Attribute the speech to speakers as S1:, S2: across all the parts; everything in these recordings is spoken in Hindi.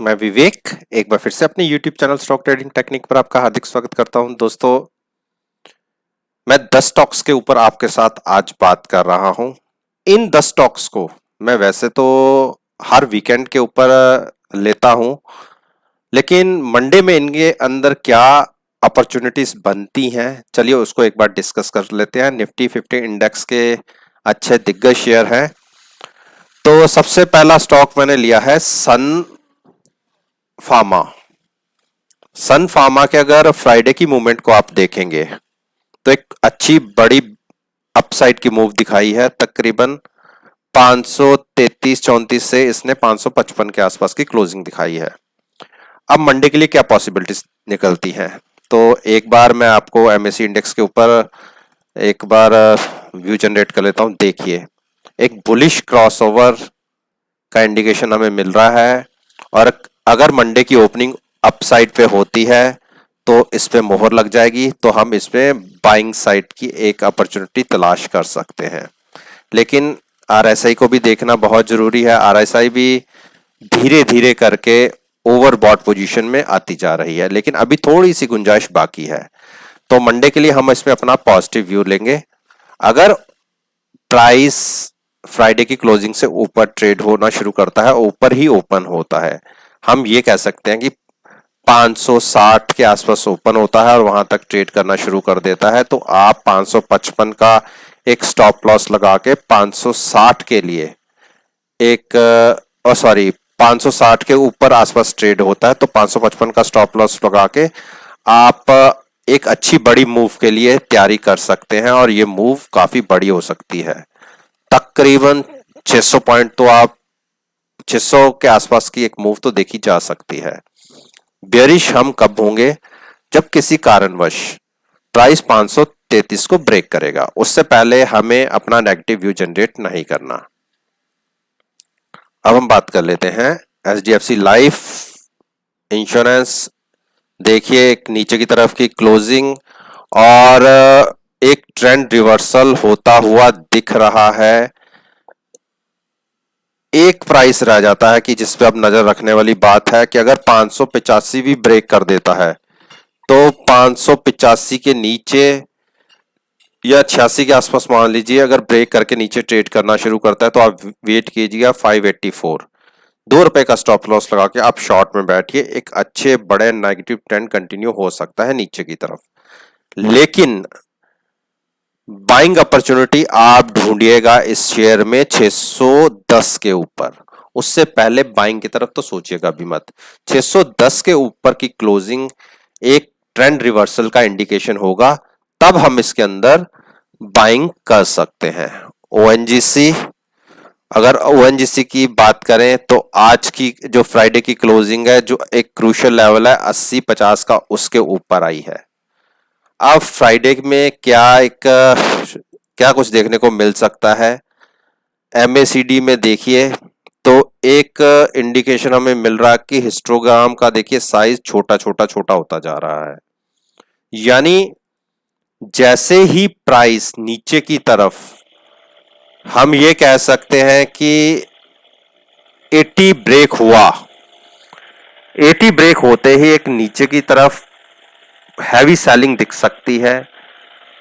S1: मैं विवेक एक बार फिर से अपने YouTube channel stock trading technique पर आपका हार्दिक स्वागत करता हूं। दोस्तों, मैं 10 स्टॉक्स के ऊपर आपके साथ आज बात कर रहा हूं। इन 10 स्टॉक्स को मैं वैसे तो हर वीकेंड के ऊपर लेता हूं, लेकिन मंडे में इनके अंदर क्या अपॉर्चुनिटीज बनती हैं, चलिए उसको एक बार डिस्कस कर लेते हैं। निफ्टी 50 इंडेक्स के अच्छे दिग्गज शेयर हैं। तो सबसे पहला स्टॉक मैंने लिया है सन फार्मा। सन फार्मा के अगर फ्राइडे की मूवमेंट को आप देखेंगे तो एक अच्छी बड़ी अपसाइड की मूव दिखाई है। तकरीबन 533-34 से इसने 555 के आसपास की क्लोजिंग दिखाई है। अब मंडे के लिए क्या पॉसिबिलिटीज निकलती हैं, तो एक बार मैं आपको एमएसी इंडेक्स के ऊपर एक बार व्यू जनरेट कर लेता हूं। देखिए, एक बुलिश क्रॉसओवर का इंडिकेशन हमें मिल रहा है, और अगर मंडे की ओपनिंग अपसाइड पे होती है तो इस पे मोहर लग जाएगी, तो हम इसमें बाइंग साइड की एक अपॉर्चुनिटी तलाश कर सकते हैं। लेकिन आरएसआई को भी देखना बहुत जरूरी है। आरएसआई भी धीरे धीरे करके ओवरबॉट पोजीशन में आती जा रही है, लेकिन अभी थोड़ी सी गुंजाइश बाकी है। तो मंडे के लिए हम इसमें अपना पॉजिटिव व्यू लेंगे। अगर प्राइस फ्राइडे की क्लोजिंग से ऊपर ट्रेड होना शुरू करता है, ऊपर ही ओपन होता है, हम ये कह सकते हैं कि 560 के आसपास ओपन होता है और वहां तक ट्रेड करना शुरू कर देता है, तो आप 555 का एक स्टॉप लॉस लगा के 560 के लिए एक 560 के ऊपर आसपास ट्रेड होता है तो 555 का स्टॉप लॉस लगा के आप एक अच्छी बड़ी मूव के लिए तैयारी कर सकते हैं, और ये मूव काफी बड़ी हो सकती है। तकरीबन 600 पॉइंट तो आप 600 के आसपास की एक मूव तो देखी जा सकती है। बेरिश हम कब होंगे? जब किसी कारणवश प्राइस 533 को ब्रेक करेगा, उससे पहले हमें अपना नेगेटिव व्यू जनरेट नहीं करना। अब हम बात कर लेते हैं एचडीएफसी लाइफ इंश्योरेंस। देखिए, एक नीचे की तरफ की क्लोजिंग और एक ट्रेंड रिवर्सल होता हुआ दिख रहा है। एक प्राइस रह जाता है कि जिस पे अब नजर रखने वाली बात है कि अगर 585 भी ब्रेक कर देता है तो 585 के नीचे या 86 के आसपास मान लीजिए, अगर ब्रेक करके नीचे ट्रेड करना शुरू करता है तो आप वेट कीजिएगा 584। ₹2 का स्टॉप लॉस लगा के आप शॉर्ट में बैठिए। एक अच्छे बड़े नेगेटिव ट्रेंड कंटिन्यू हो सकता है नीचे की तरफ, लेकिन बाइंग अपॉर्चुनिटी आप ढूंढिएगा इस शेयर में 610 के ऊपर। उससे पहले बाइंग की तरफ तो सोचिएगा भी मत। 610 के ऊपर की क्लोजिंग एक ट्रेंड रिवर्सल का इंडिकेशन होगा, तब हम इसके अंदर बाइंग कर सकते हैं। ओएनजीसी, अगर ओएनजीसी की बात करें तो आज की जो फ्राइडे की क्लोजिंग है, जो एक क्रूशियल लेवल है 80-50 का, उसके ऊपर आई है। अब फ्राइडे में क्या कुछ देखने को मिल सकता है? एमएसीडी में देखिए तो एक इंडिकेशन हमें मिल रहा है कि हिस्टोग्राम का देखिए साइज छोटा छोटा छोटा होता जा रहा है। यानी जैसे ही प्राइस नीचे की तरफ, हम ये कह सकते हैं कि 80 ब्रेक हुआ, 80 ब्रेक होते ही एक नीचे की तरफ हैवी सेलिंग दिख सकती है,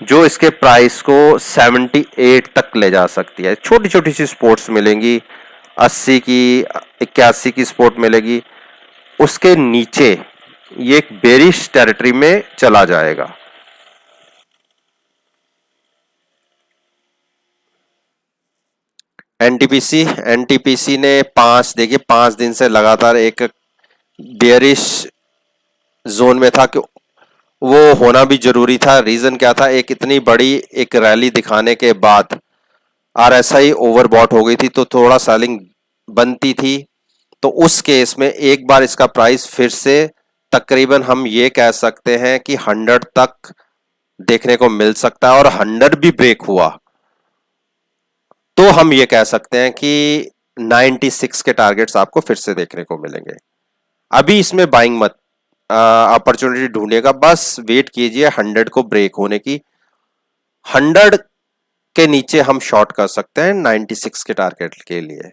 S1: जो इसके प्राइस को 78 तक ले जा सकती है। छोटी छोटी सी स्पोर्ट्स मिलेंगी, 80 की, 81 की स्पोर्ट मिलेगी। उसके नीचे ये एक बेरिश टेरिटरी में चला जाएगा। एनटीपीसी एनटीपीसी ने देखिए 5 दिन से लगातार एक बेरिश जोन में था कि वो होना भी जरूरी था। रीजन क्या था? एक इतनी बड़ी एक रैली दिखाने के बाद आरएसआई ओवरबॉट हो गई थी, तो थोड़ा सेलिंग बनती थी। तो उस केस में एक बार इसका प्राइस फिर से तकरीबन हम ये कह सकते हैं कि 100 तक देखने को मिल सकता है, और 100 भी ब्रेक हुआ तो हम ये कह सकते हैं कि 96 के टारगेट्स आपको फिर से देखने को मिलेंगे। अभी इसमें बाइंग मत, अपॉर्चुनिटी ढूंढिएगा, बस वेट कीजिए 100 को ब्रेक होने की। 100 के नीचे हम शॉर्ट कर सकते हैं 96 के टारगेट के लिए।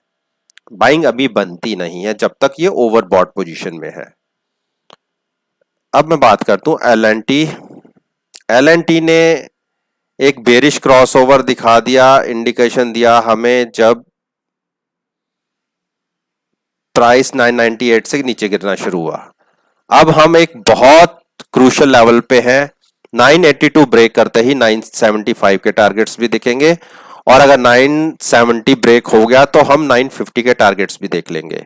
S1: बाइंग अभी बनती नहीं है जब तक ये ओवरबॉट पोजीशन में है। अब मैं बात करता हूं एल एन टी ने एक बेरिश क्रॉसओवर दिखा दिया, इंडिकेशन दिया हमें जब प्राइस 998 से नीचे गिरना शुरू हुआ। अब हम एक बहुत क्रूशियल लेवल पे हैं, 982 ब्रेक करते ही 975 के टारगेट्स भी दिखेंगे, और अगर 970 ब्रेक हो गया तो हम 950 के टारगेट्स भी देख लेंगे।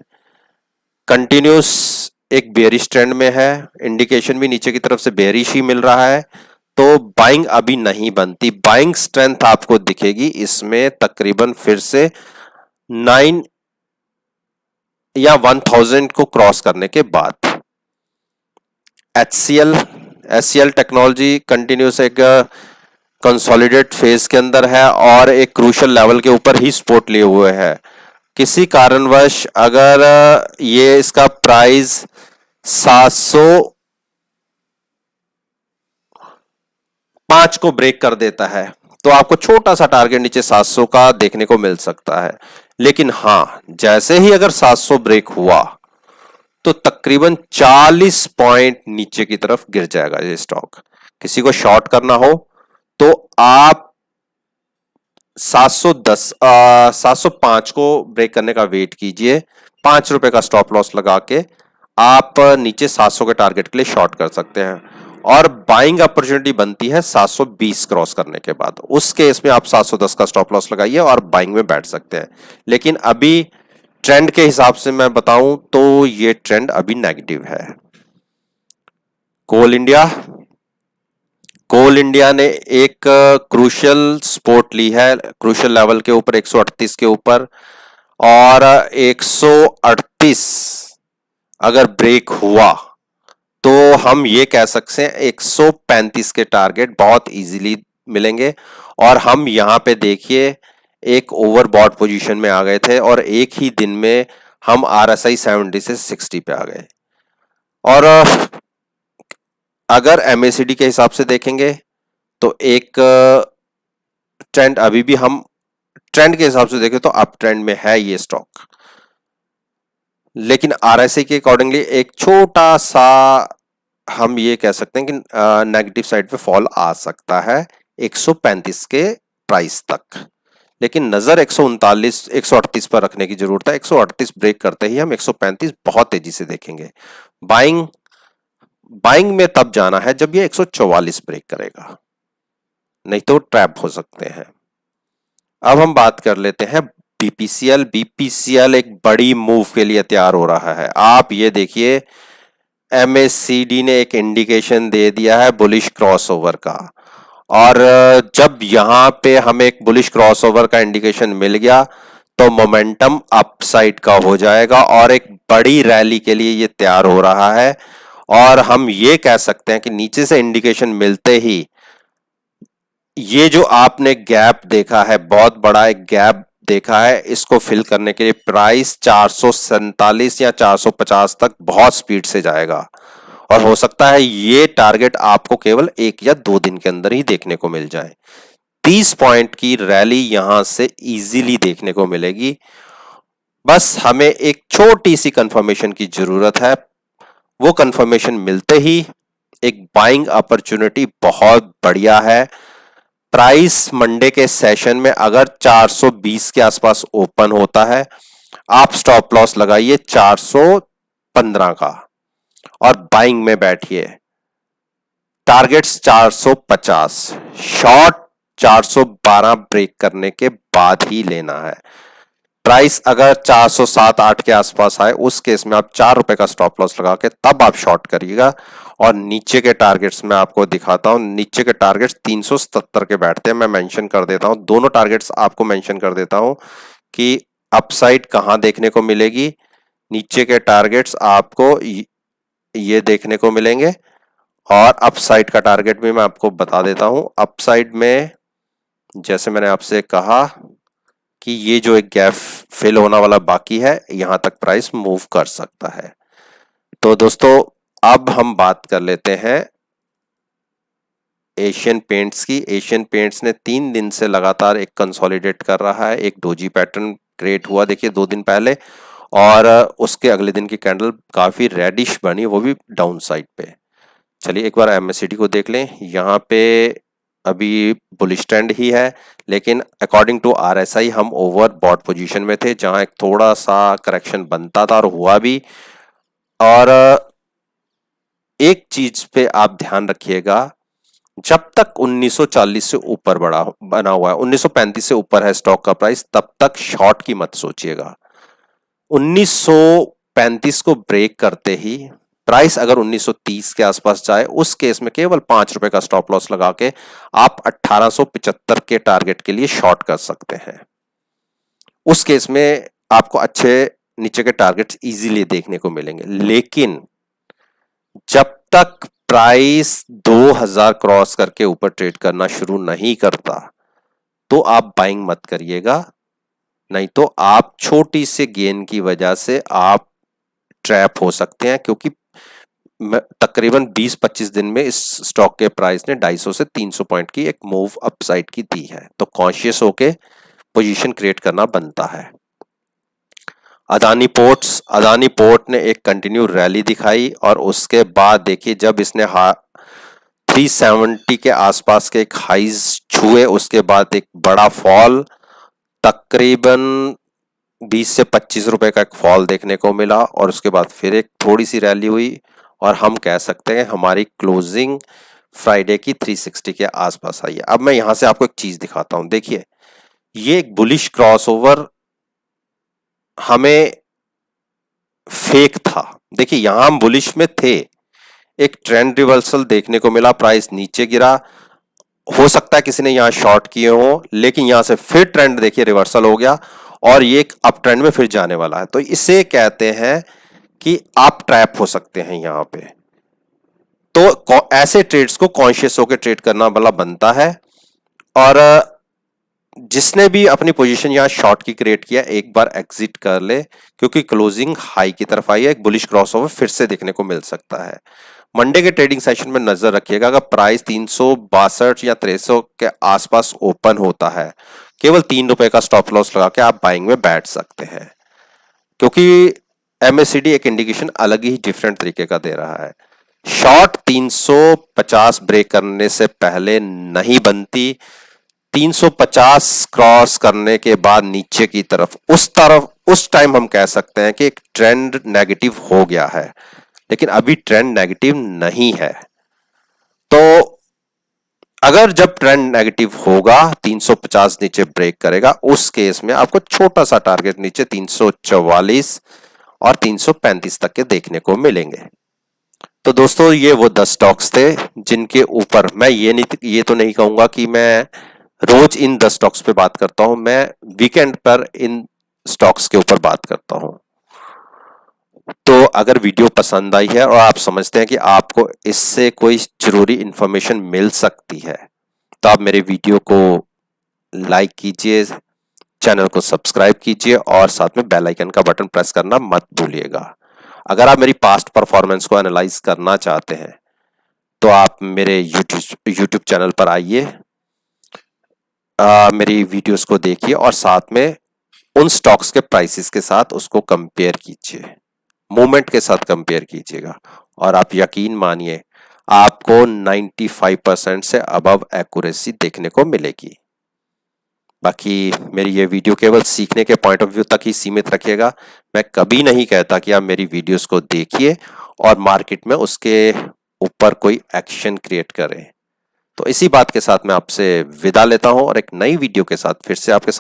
S1: कंटिन्यूस एक बेरिश ट्रेंड में है, इंडिकेशन भी नीचे की तरफ से बेरिश ही मिल रहा है, तो बाइंग अभी नहीं बनती। बाइंग स्ट्रेंथ आपको दिखेगी इसमें तकरीबन फिर से 9 या 1000 को क्रॉस करने के बाद। एचसीएल टेक्नोलॉजी कंटिन्यूस एक कंसोलिडेट फेज के अंदर है और एक क्रूशियल लेवल के ऊपर ही सपोर्ट लिए हुए है। किसी कारणवश अगर ये इसका प्राइस 705 को ब्रेक कर देता है तो आपको छोटा सा टारगेट नीचे 700 का देखने को मिल सकता है। लेकिन हां, जैसे ही अगर 700 ब्रेक हुआ तो तकरीबन 40 पॉइंट नीचे की तरफ गिर जाएगा ये स्टॉक। किसी को शॉर्ट करना हो तो आप 705 को ब्रेक करने का वेट कीजिए, ₹5 का स्टॉप लॉस लगा के आप नीचे 700 के टारगेट के लिए शॉर्ट कर सकते हैं, और बाइंग अपॉर्चुनिटी बनती है 720 क्रॉस करने के बाद। उस केस में आप 710 का स्टॉप लॉस लगाइए और बाइंग में बैठ सकते हैं। लेकिन अभी ट्रेंड के हिसाब से मैं बताऊं तो ये ट्रेंड अभी नेगेटिव है। कोल इंडिया ने एक क्रूशियल सपोर्ट ली है, क्रूशियल लेवल के ऊपर 138 के ऊपर, और 138 अगर ब्रेक हुआ तो हम ये कह सकते हैं 135 के टारगेट बहुत इजीली मिलेंगे। और हम यहां पे देखिए एक ओवरबॉट पोजीशन में आ गए थे और एक ही दिन में हम RSI 70 से 60 पे आ गए। और अगर MACD के हिसाब से देखेंगे तो एक ट्रेंड अभी भी हम ट्रेंड के हिसाब से देखें तो अप ट्रेंड में है ये स्टॉक, लेकिन RSI के अकॉर्डिंगली एक छोटा सा हम ये कह सकते हैं कि नेगेटिव साइड पे फॉल आ सकता है 135 के प्राइस तक। लेकिन नजर 139 138 पर रखने की जरूरत है। 138 ब्रेक करते ही हम 135 बहुत तेजी से देखेंगे। बाइंग में तब जाना है जब ये 144 ब्रेक करेगा, नहीं तो ट्रैप हो सकते हैं। अब हम बात कर लेते हैं बीपीसीएल एक बड़ी मूव के लिए तैयार हो रहा है। आप ये देखिए MACD ने एक इंडिकेशन दे दिया है बुलिश क्रॉसओवर का, और जब यहां पे हमें एक बुलिश क्रॉसओवर का इंडिकेशन मिल गया तो मोमेंटम अपसाइड का हो जाएगा और एक बड़ी रैली के लिए ये तैयार हो रहा है। और हम ये कह सकते हैं कि नीचे से इंडिकेशन मिलते ही ये जो आपने गैप देखा है, बहुत बड़ा एक गैप देखा है, इसको फिल करने के लिए प्राइस 447 या 450 तक बहुत स्पीड से जाएगा, और हो सकता है ये टारगेट आपको केवल 1 या 2 दिन के अंदर ही देखने को मिल जाए। 30 पॉइंट की रैली यहां से इजीली देखने को मिलेगी। बस हमें एक छोटी सी कंफर्मेशन की जरूरत है। वो कंफर्मेशन मिलते ही एक बाइंग अपॉर्चुनिटी बहुत बढ़िया है। प्राइस मंडे के सेशन में अगर 420 के आसपास ओपन होता है, आप स्टॉप लॉस लगाइए 415 का और बाइंग में बैठिए। टारगेट्स 450, शॉर्ट 412 ब्रेक करने के बाद ही लेना है। प्राइस अगर 407-8 के आसपास आए, उस केस में आप ₹4 का स्टॉप लॉस लगा के तब आप शॉर्ट करिएगा। और नीचे के टारगेट्स मैं आपको दिखाता हूं। नीचे के टारगेट्स 377 के बैठते हैं। मैं मेंशन कर देता हूं, दोनों टारगेट्स आपको मेंशन कर देता हूं कि अपसाइड कहां देखने को मिलेगी। नीचे के टारगेट्स आपको ये देखने को मिलेंगे, और अपसाइड का टारगेट भी मैं आपको बता देता हूं। अपसाइड में जैसे मैंने आपसे कहा कि ये जो एक गैप फिल होना वाला बाकी है, यहां तक प्राइस मूव कर सकता है। तो दोस्तों अब हम बात कर लेते हैं एशियन पेंट्स की। एशियन पेंट्स ने 3 दिन से लगातार एक कंसोलिडेट कर रहा है, एक डोजी पैटर्न क्रिएट हुआ देखिए 2 दिन पहले, और उसके अगले दिन की कैंडल काफी रेडिश बनी, वो भी डाउन साइड पे। चलिए एक बार MACD को देख लें। यहाँ पे अभी बुलिश ट्रेंड ही है, लेकिन अकॉर्डिंग टू RSI हम ओवर बॉट पोजीशन में थे, जहां एक थोड़ा सा करेक्शन बनता था और हुआ भी। और एक चीज पे आप ध्यान रखिएगा, जब तक 1940 से ऊपर बना हुआ है, 1935 से ऊपर है स्टॉक का प्राइस, तब तक शॉर्ट की मत सोचिएगा। 1935 को ब्रेक करते ही प्राइस अगर 1930 के आसपास जाए, उस केस में केवल 5 रुपए का स्टॉप लॉस लगा के आप 1875 के टारगेट के लिए शॉर्ट कर सकते हैं। उस केस में आपको अच्छे नीचे के टारगेट्स इजीली देखने को मिलेंगे। लेकिन जब तक प्राइस 2000 क्रॉस करके ऊपर ट्रेड करना शुरू नहीं करता, तो आप बाइंग मत करिएगा, नहीं तो आप छोटी से गेन की वजह से आप ट्रैप हो सकते हैं। क्योंकि तकरीबन 20-25 दिन में इस स्टॉक के प्राइस ने 250 से 300 पॉइंट की एक मूव अपसाइड की दी है, तो कॉन्शियस होके पोजीशन क्रिएट करना बनता है। अदानी पोर्ट ने एक कंटिन्यू रैली दिखाई, और उसके बाद देखिए जब इसने 370 के आसपास के एक हाइज छुए, उसके बाद एक बड़ा फॉल, तकरीबन 20 से 25 रुपए का एक फॉल देखने को मिला, और उसके बाद फिर एक थोड़ी सी रैली हुई, और हम कह सकते हैं हमारी क्लोजिंग फ्राइडे की 360 के आसपास आई है। अब मैं यहां से आपको एक चीज दिखाता हूं, देखिए ये एक बुलिश क्रॉसओवर हमें फेक था। देखिए यहां हम बुलिश में थे, एक ट्रेंड रिवर्सल देखने को मिला, प्राइस नीचे गिरा, हो सकता है किसी ने यहां शॉर्ट किए हो, लेकिन यहां से फिर ट्रेंड देखिए रिवर्सल हो गया, और ये एक अप ट्रेंड में फिर जाने वाला है। तो इसे कहते हैं कि आप ट्रैप हो सकते हैं यहां पे। तो ऐसे ट्रेड्स को कॉन्शियस होकर ट्रेड करना वाला बनता है, और जिसने भी अपनी पोजीशन यहां शॉर्ट की क्रिएट किया, एक बार एग्जिट कर ले, क्योंकि क्लोजिंग हाई की तरफ आई है, एक बुलिश क्रॉसओवर फिर से देखने को मिल सकता है। मंडे के ट्रेडिंग सेशन में नजर रखिएगा, अगर प्राइस 362 या 300 के आसपास ओपन होता है, केवल 3 रुपए का स्टॉप लॉस लगा के आप बाइंग में बैठ सकते हैं, क्योंकि MACD एक इंडिकेशन अलग ही डिफरेंट तरीके का दे रहा है। शॉर्ट 350 ब्रेक करने से पहले नहीं बनती, 350 क्रॉस करने के बाद नीचे की तरफ उस टाइम हम कह सकते हैं कि एक ट्रेंड नेगेटिव हो गया है, लेकिन अभी ट्रेंड नेगेटिव नहीं है। तो अगर जब ट्रेंड नेगेटिव होगा, 350 नीचे ब्रेक करेगा, उस केस में आपको छोटा सा टारगेट नीचे 344 और 335 तक के देखने को मिलेंगे। तो दोस्तों ये वो 10 स्टॉक्स थे जिनके ऊपर मैं ये तो नहीं कहूंगा कि मैं रोज इन 10 स्टॉक्स पे बात करता हूं, मैं वीकेंड पर इन स्टॉक्स के ऊपर बात करता हूं। तो अगर वीडियो पसंद आई है और आप समझते हैं कि आपको इससे कोई जरूरी इंफॉर्मेशन मिल सकती है, तो आप मेरे वीडियो को लाइक कीजिए, चैनल को सब्सक्राइब कीजिए, और साथ में बेल आइकन का बटन प्रेस करना मत भूलिएगा। अगर आप मेरी पास्ट परफॉर्मेंस को एनालाइज करना चाहते हैं, तो आप मेरे यूट्यूब चैनल पर आइए, मेरी वीडियोस को देखिए, और साथ में उन स्टॉक्स के प्राइसेस के साथ उसको कंपेयर कीजिए, मूवमेंट के साथ कंपेयर कीजिएगा, और आप यकीन मानिए आपको 95% से अबव एक्यूरेसी देखने को मिलेगी। बाकी मेरी ये वीडियो केवल सीखने के पॉइंट ऑफ व्यू तक ही सीमित रखिएगा। मैं कभी नहीं कहता कि आप मेरी वीडियोस को देखिए और मार्केट में उसके ऊपर कोई एक्शन क्रिएट करें। तो इसी बात के साथ मैं आपसे विदा लेता हूं, और एक नई वीडियो के साथ फिर से आपके साथ